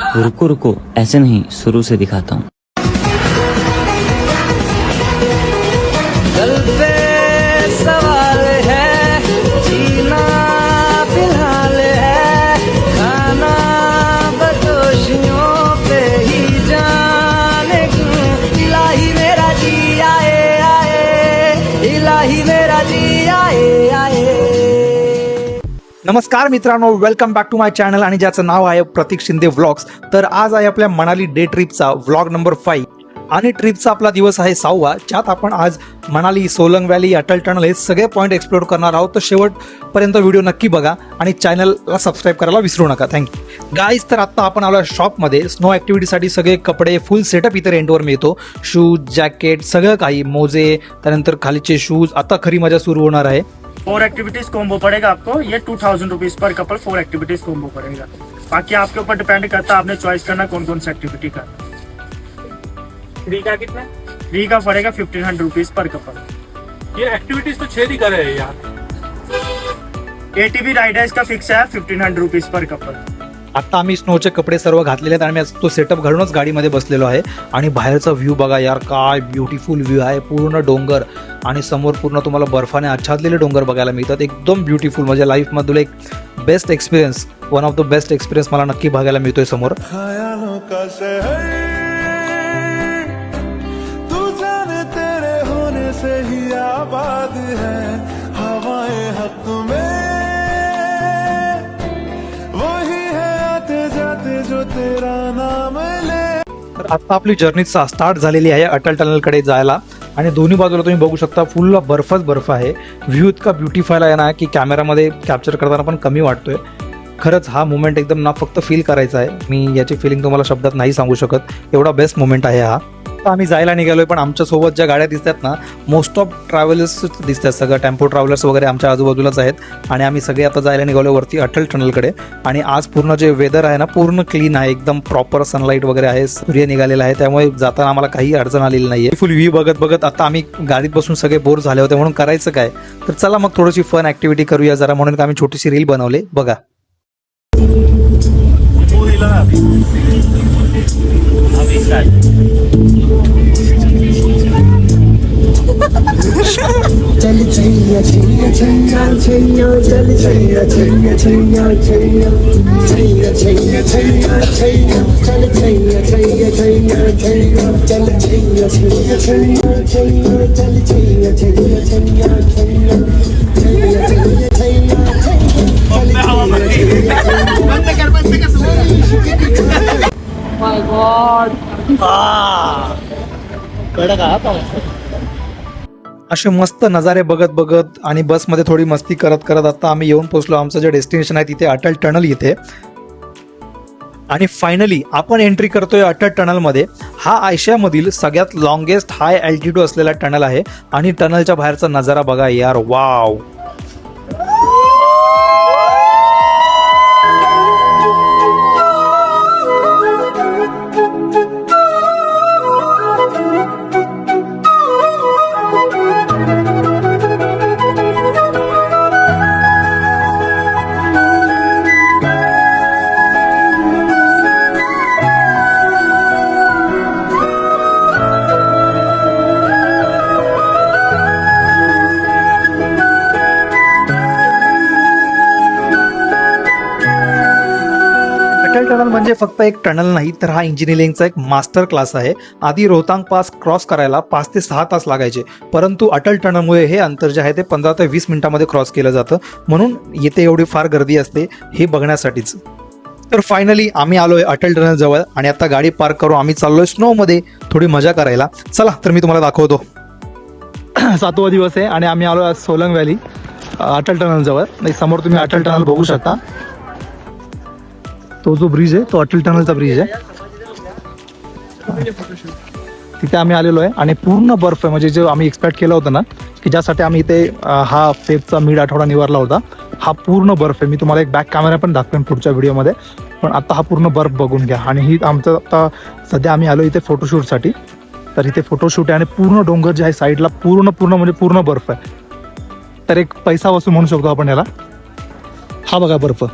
रुको रुको, ऐसे नहीं, शुरू से दिखाता हूँ। दिल पे सवाल है, जीना फिलहाल है, खाना बदोशियों पे ही जाने क्यों। इलाही मेरा जी आए आए, इलाही मेरा जी आए आए। नमस्कार मित्रांनो, welcome back to my channel आणि ज्याचं नाव आहे प्रतीक शिंदे व्लॉग्स. तर आज आहे आपल्या मनाली डे ट्रिपचा व्लॉग नंबर 5 आणि ट्रिपचा आपला दिवस आहे 6वा, ज्यात आपण आज मनाली, सोलंग व्हॅली, अटल टनल हे सगळे पॉईंट एक्सप्लोर करणार आहोत. तर शेवटपर्यंत व्हिडिओ नक्की बघा आणि चॅनलला सबस्क्राईब करायला विसरू नका. Thank you guys. तर आत्ता आपण आलो शॉपमध्ये. स्नो ॲक्टिव्हिटीसाठी सगळे कपडे फुल सेटअप इथे रेंटवर मिळतो. शूज, जॅकेट, सगळं काही, मोजे, त्यानंतर खालीचे शूज. आता खरी मजा सुरू होणार आहे. 4 एक्टिविटीज कॉम्बो पड़ेगा आपको, ये 2000 rupees per couple 4 activities combo पड़ेगा. बाकी आपके ऊपर डिपेंड करता है, आपने चॉइस करना कौन कौन सी एक्टिविटी करना. 3 का कितना? 3 का पड़ेगा 1500 रुपीज पर कपल. ये एक्टिविटीज तो 6 ही कर रहे हैं यार. ATV राइडर्स का फिक्स है 1500 रुपीज पर कपल. आता आम्ही स्नोचे कपडे सर्व घातलेले आहेत आणि तो सेटअप घालूनच गाडीमध्ये बसलेलो आहे. आणि बाहेरचा व्ह्यू बघा यार, काय ब्युटिफुल व्ह्यू आहे. पूर्ण डोंगर आणि समोर पूर्ण तुम्हाला बर्फाने आच्छादलेले डोंगर बघायला मिळतात. एकदम ब्युटिफुल. माझ्या लाईफमधील एक best experience, one of the best experience मला नक्की बघायला मिळतोय समोर. ख्यालों का शहर, तू जाने तेरे होने से ही आबाद है. हवाएं हक में वही है, आते जाते जो तेरा नाम ले. तर आता आपली जर्नी स्टार्ट झालेली आहे अटल टनलकडे जायला. आणि दोन्ही बाजूला तुम्ही बघू शकता फुल बर्फच बर्फ आहे. व्ह्यू इतका ब्युटिफाय आहे ना की कॅमेरामध्ये कॅप्चर करताना पण कमी वाटतोय. खरंच हा मोमेंट एकदम ना फक्त फील करायचा आहे. मी याची फिलिंग तुम्हाला शब्दात नाही सांगू शकत, एवढा बेस्ट मोमेंट आहे हा. आता आम्ही जायला निघालोय, पण आमच्या सोबत ज्या गाड्या दिसतात ना, मोस्ट ऑफ ट्रॅव्हलर्स दिसतात. सगळं टेम्पो ट्रॅव्हलर्स वगैरे आमच्या आजूबाजूलाच आहेत. आणि आम्ही सगळे आता जायला निघालो वरती अटल टनलकडे. आणि आज पूर्ण जे वेदर आहे ना, पूर्ण क्लीन आहे, एकदम प्रॉपर सनलाईट वगैरे आहे, सूर्य निघालेला आहे. त्यामुळे जाताना आम्हाला काही अडचण आलेली नाहीये. फुल व्ह्यू बघत बघत आता आम्ही गाडीत बसून सगळे बोर झाले होते, म्हणून करायचं काय, तर चला मग थोडीशी फन ऍक्टिव्हिटी करूया जरा, म्हणून आम्ही छोटीशी रील बनवली. बघा. चल छैया छैया छैया छैया, चल छैया छैया छैया छैया, छैया छैया छैया छैया, चल छैया छैया छैया छैया, चल छैया छैया छैया छैया, चल छैया छैया छैया छैया, छैया छैया छैया छैया. माय गॉड, असे मस्त नजारे बघत बघत आणि बसमध्ये थोडी मस्ती करत करत आता आम्ही येऊन पोहोचलो आमचं जे डेस्टिनेशन आहे तिथे, अटल टनल इथे. आणि फायनली आपण एंट्री करतोय अटल टनलमध्ये. हा आशियामधील सगळ्यात लॉंगेस्ट हाय अल्टिट्यूड असलेला टनल आहे. आणि टनलच्या बाहेरचा नजारा बघा यार, वाव. अटल टनल म्हणजे फक्त एक टनल नाही, तर हा इंजिनिअरिंगचा एक मास्टर क्लास आहे. आधी रोहतांग पास क्रॉस करायला 5 ते 6 तास लागायचे, परंतु अटल टनलमुळे हे अंतर जे आहे ते 15 ते 20 मिनिटांमध्ये क्रॉस केलं जातं. म्हणून येथे एवढी फार गर्दी असते हे बघण्यासाठीच. तर फायनली आम्ही आलोय अटल टनल जवळ आणि आता गाडी पार्क करू आम्ही चाललोय स्नोमध्ये थोडी मजा करायला. चला तर मी तुम्हाला दाखवतो. 7वा दिवस आहे आणि आम्ही आलो सोलंग व्हॅली अटल टनल जवळ. समोर तुम्ही अटल टनल बघू शकता. तो जो ब्रिज आहे तो अटल टनलचा ब्रिज आहे. तिथे आम्ही आलेलो आहे आणि पूर्ण बर्फ आहे. म्हणजे जे आम्ही एक्सपेक्ट केलं होतं ना की ज्यासाठी आम्ही इथे हा फेबचा मिड आठवडा निवारला होता, हा पूर्ण बर्फ आहे. मी तुम्हाला एक बॅक कॅमेरा पण दाखवेन पुढच्या व्हिडिओमध्ये. पण आता हा पूर्ण बर्फ बघून घ्या. आणि ही आमचं आता सध्या आम्ही आलो इथे फोटोशूटसाठी. तर इथे फोटोशूट आहे आणि पूर्ण डोंगर जे आहे साईडला पूर्ण म्हणजे पूर्ण बर्फ आहे. तर एक पैसा वसूल म्हणू शकतो आपण याला. हा बघा बर्फ,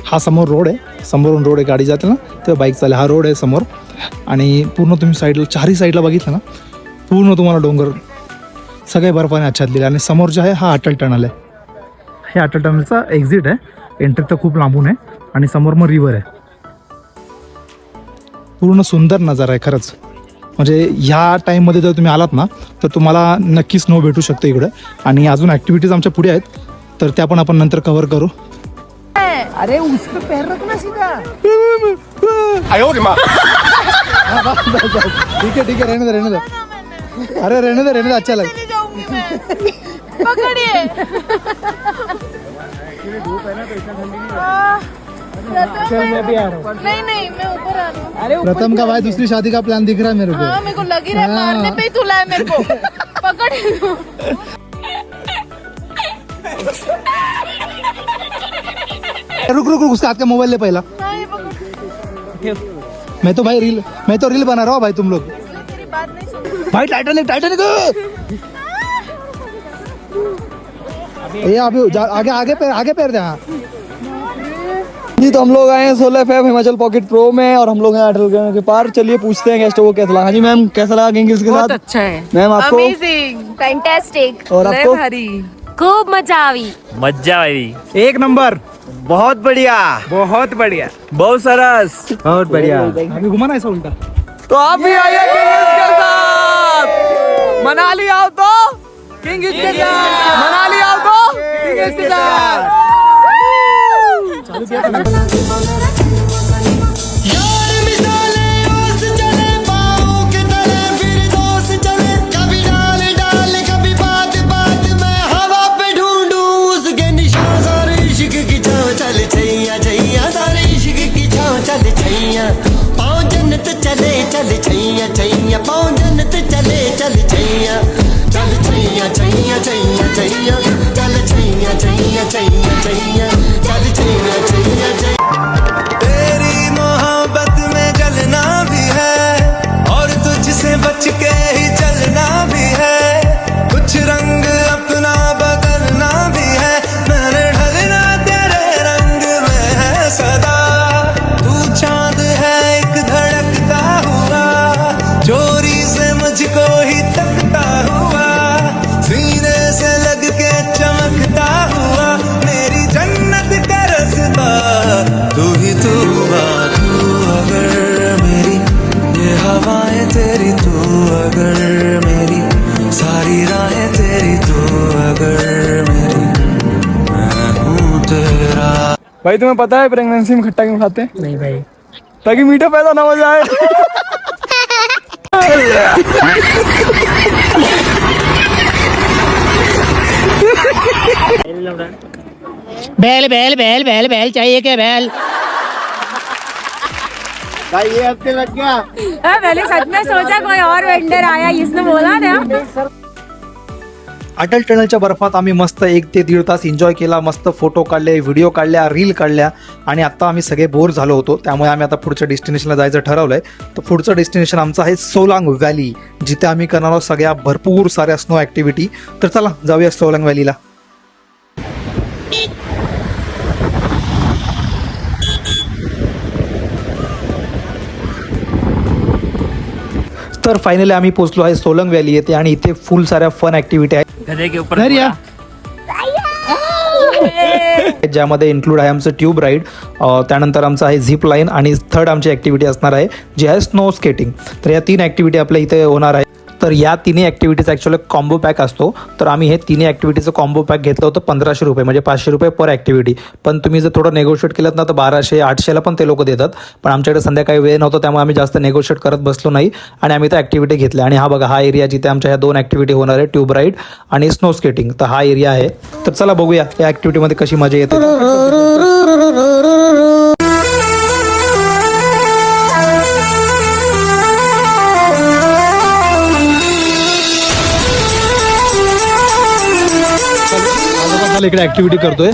हा समोर रोड आहे, समोरून रोड आहे, गाडी जाते ना तेव्हा बाईक चालेल. हा रोड आहे समोर आणि पूर्ण तुम्ही साईडला चारही साईडला बघितलं ना पूर्ण तुम्हाला डोंगर सगळे बर्फाने आच्छादलेले. आणि समोर जे आहे हा अटल टनल आहे. हे अटल टनलचा एक्झिट आहे. एंट्री तर खूप लांबून आहे आणि समोर मग रिव्हर आहे. पूर्ण सुंदर नजारा आहे खरंच. म्हणजे ह्या टाईममध्ये जर तुम्ही आलात ना तर तुम्हाला नक्की स्नो भेटू शकते इकडे. आणि अजून ॲक्टिव्हिटीज आमच्या पुढे आहेत तर त्या पण आपण नंतर कव्हर करू. अरे उसमें पैर रखना सीधा. ठीक है रहने दे. अरे रहने दे अच्छा लगे. पकड़िए. नहीं मैं ऊपर आ रहा हूँ. अरे प्रथम का भाई दूसरी शादी का प्लान दिख रहा है मेरे को. हाँ मेरे को लगी रहा है मारने पे ही तुला है मेरे को. पकड़िए. रुक उसका हाथ का मोबाइल ले पहला. हाँ ये पकड़. मैं तो रील बना रहा हूँ भाई. तुम लोग तेरी बात नहीं सुन. भाई टाइटैनिक ये अभी आगे पैर दे. हाँ जी तो हम लोग आए हैं 16 फेब हिमाचल पॉकेट प्रो में और हम लोग हैं अटल टनल के पार. चलिए पूछते हैं गेस्ट को कैसा लगा. हाँ जी मैम कैसा लगा किंग्स के साथ. अच्छा है. मैम आपको. अमेजिंग. फैंटास्टिक. और आपको. खूब मजा आई. मज्जा आई. एक नंबर. बहुत बढ़िया. बहुत बढ़िया. बहुत सरस. बहुत बढ़िया. अभी घुमाना ऐसा उल्टा. तो आप भी आइए किंग्स के साथ. मनाली आओ तो किंग्स के साथ. मनाली आओ तो किंग्स के साथ. यार मिसाले ओस चले पाँव के तले फिर दोस्त चले. कभी डाल कभी बात में हवा पे ढूंढूं उसके निशान. सारे इश्क की छाँव चल छैया सारे इश्क की छाँव चल छैया. पाँव जन्नत चले चल छैया पाँव जन्नत चले चल छैया. चल छैया छैया छैया छैया चल छैया छैया छैया छैया चल छैया छैया छैया. तेरी मोहब्बत में जलना भी है और तुझसे बच के ही चलना भी है. कुछ रंग अपना बदलना भी है. मैंने ढलना तेरे रंग में है सदा. तू चांद है एक धड़कता हुआ चोरी से मुझको ही तकता हुआ. सीने से लग के चमकता हुआ मेरी जन्नत का रास्ता. तू ही तू अगर मेरी ये हवाएं तेरी. तू अगर मेरी सारी राहें तेरी. तू अगर मेरी मैं हूँ तेरा. भाई तुम्हें पता है प्रेगनेंसी में खट्टा क्यों खाते हैं. नहीं भाई. ताकि मीठा पैदा ना हो जाए. बैल चाहिए क्या बैल. भाई ये हफ्ते लग गया. मैंने सच में सोचा कोई और वेंडर आया इसने बोला ना. अटल टनलच्या बर्फात आम्ही मस्त 1 ते 1.5 तास एन्जॉय केला. मस्त फोटो काढले, व्हिडिओ काढल्या, रील काढल्या आणि आत्ता आम्ही सगळे बोर झालो होतो. त्यामुळे आम्ही आता पुढच्या डेस्टिनेशनला जायचं ठरवलंय. तर पुढचं डेस्टिनेशन आमचं आहे सोलांग व्हॅली, जिथे आम्ही करणार आहोत सगळ्या भरपूर साऱ्या स्नो ॲक्टिव्हिटी. तर चला जाऊया सोलांग व्हॅलीला. तर फायनली आम्ही पोहोचलो आहे सोलंग व्हॅली येथे आणि इथे फुल साऱ्या फन ॲक्टिव्हिटी आहेत. गधे के ऊपर नाही या. ज्यामध्ये इन्क्लूड आहे आमचं ट्यूब राईड, त्यानंतर आमचं आहे झिप लाईन आणि थर्ड आमची ॲक्टिव्हिटी असणार आहे जी आहे स्नो स्केटिंग. तर या 3 ॲक्टिव्हिटी आपल्या इथे होणार आहे. तर या 3 ॲक्टिव्हिटीज ॲक्च्युअली कॉम्बो पॅक असतो. तर आम्ही हे 3 ॲक्टिव्हिटीचं कॉम्बो पॅक घेतलं होतं 1500 रुपये, म्हणजे 500 रुपये पर ॲक्टिव्हिटी. पण तुम्ही जर थोडं नेगोशिएट केलं ना तर 1200 800ला पण ते लोक देतात. पण आमच्याकडे संध्याकाळी वेळ नव्हता त्यामुळे आम्ही जास्त नेगोशिएट करत बसलो नाही आणि आम्ही त्या ॲक्टिव्हिटी घेतल्या. आणि हा बघा हा एरिया जिथे आमच्या ह्या 2 ॲक्टिव्हिटी होणार आहे, ट्यूब राईड आणि स्नो स्केटिंग. तर हा एरिया आहे. तर चला बघूया या ॲक्टिव्हिटीमध्ये कशी मजा येते. इकडे ॲक्टिव्हिटी करतोय.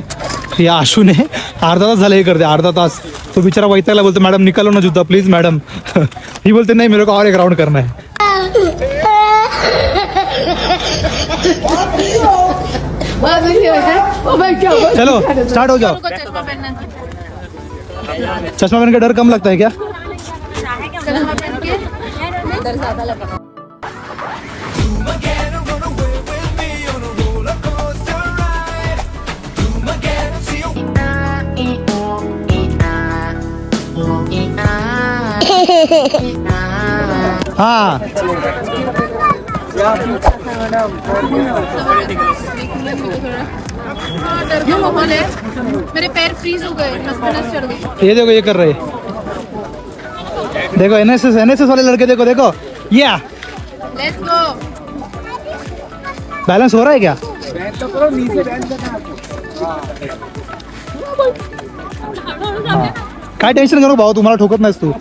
हे आशूने अर्धा तास झाला हे करते, अर्धा तास. तो बिचारा वैतागला, बोलतो मॅडम निकालो ना जूता प्लीज मैडम. ही बोलते नहीं मेरे को और एक राउंड करना है. चलो स्टार्ट हो जाओ. चश्मा पहन के डर कम लगता है क्या? चश्मा पहन के डर ज्यादा लगा। हाँ क्यों माहौल है? मेरे पैर फ्रीज हो गए, नस चढ़ गई। ये देखो ये कर रहे, देखो एनएसएस वाले लड़के, देखो देखो या लेट्स गो। बैलेंस हो रहा है क्या? काय टेंशन करो भाऊ, तुम्हाला ठोकत नाहीस तू.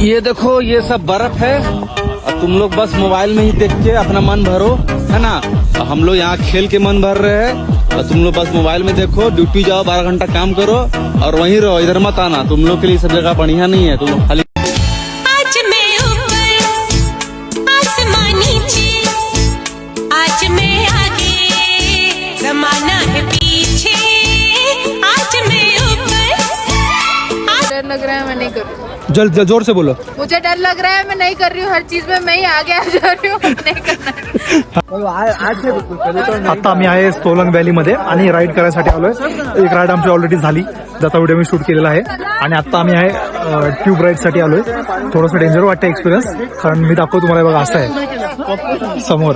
ये देखो ये सब बर्फ है और तुम लोग बस मोबाइल में ही देख के अपना मन भरो, है ना? और हम लोग यहाँ खेल के मन भर रहे हैं और तुम लोग बस मोबाइल में देखो, ड्यूटी जाओ, 12 घंटा काम करो और वहीं रहो, इधर मत आना. तुम लोग के लिए सब जगह बढ़िया नहीं है, तुम लोग खाली आज मैं ऊपर आसमान नीचे, आज मैं आगे जमाना है पीछे, आज मैं ऊपर. डर लग रहा है, मैं नहीं कर रही हूँ. जल जोर से बोलो. मुझे डर लग रहा है, मैं नहीं कर रही हूँ. हर चीज में मैं ही आगे आ जा रही हूँ. नहीं करना. आता आम्ही आहे सोलंग व्हॅलीमध्ये आणि राईड करायसाठी आलोय. एक राईड आमची ऑलरेडी झाली, ज्याचा व्हिडिओ मी शूट केलेला आहे. आणि आता आम्ही आहे ट्यूब राईडसाठी आलोय. थोडंसं डेंजर वाटतं एक्सपिरियन्स, कारण मी दाखवतो तुम्हाला. बघा असं आहे समोर,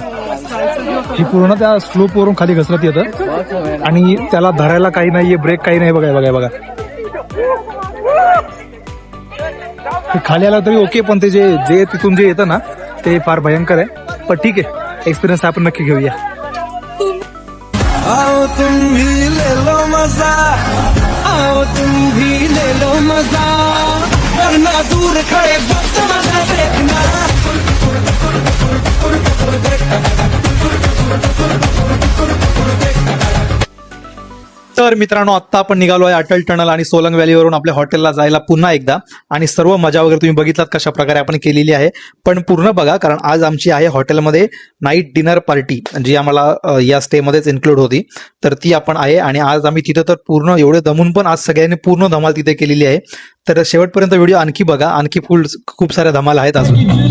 ही पूर्ण त्या स्लोप वरून खाली घसरत येतं आणि त्याला धरायला काही नाहीये, ब्रेक काही नाही. बघा बघा बघा, खाली आला तरी ओके, पण ते जे तिथून जे येतं ना ते फार भयंकर आहे. पण ठीक आहे, एक्सपिरियन्स आपण नक्की घेऊया. आओ तुम भी ले लो मजा, आओ तुम भी ले लो मजा, वरना दूर खड़े वक्त मजा देखना. तर मित्रांनो, आता आपण निघालो आहे अटल टनल आणि सोलंग व्हॅलीवरून आपल्या हॉटेलला जायला पुन्हा एकदा. आणि सर्व मजा वगैरे तुम्ही बघितलात कशा प्रकारे आपण केलेली आहे. पण पूर्ण बघा, कारण आज आमची आहे हॉटेलमध्ये नाईट डिनर पार्टी, जी आम्हाला या स्टेमध्येच इन्क्लूड होती. तर ती आपण आहे आणि आज आम्ही तिथं तर पूर्ण एवढे दमून पण आज सगळ्यांनी पूर्ण धमाल तिथे केलेली आहे. तर शेवटपर्यंत व्हिडिओ आणखी बघा, आणखी खूप साऱ्या धमाल आहेत अजून.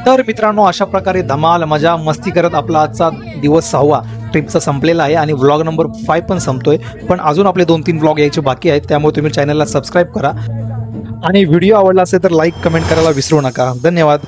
तर मित्रांनो, अशा प्रकारे धमाल मजा मस्ती करत आपला आजचा दिवस 6वा ट्रिपचा संपलेला आहे आणि व्लॉग नंबर 5 पण संपतोय. पण अजून आपले 2-3 व्लॉग यायचे बाकी आहेत, त्यामुळे तुम्ही चॅनलला सबस्क्राईब करा आणि व्हिडिओ आवडला असेल तर लाईक कमेंट करायला विसरू नका. धन्यवाद.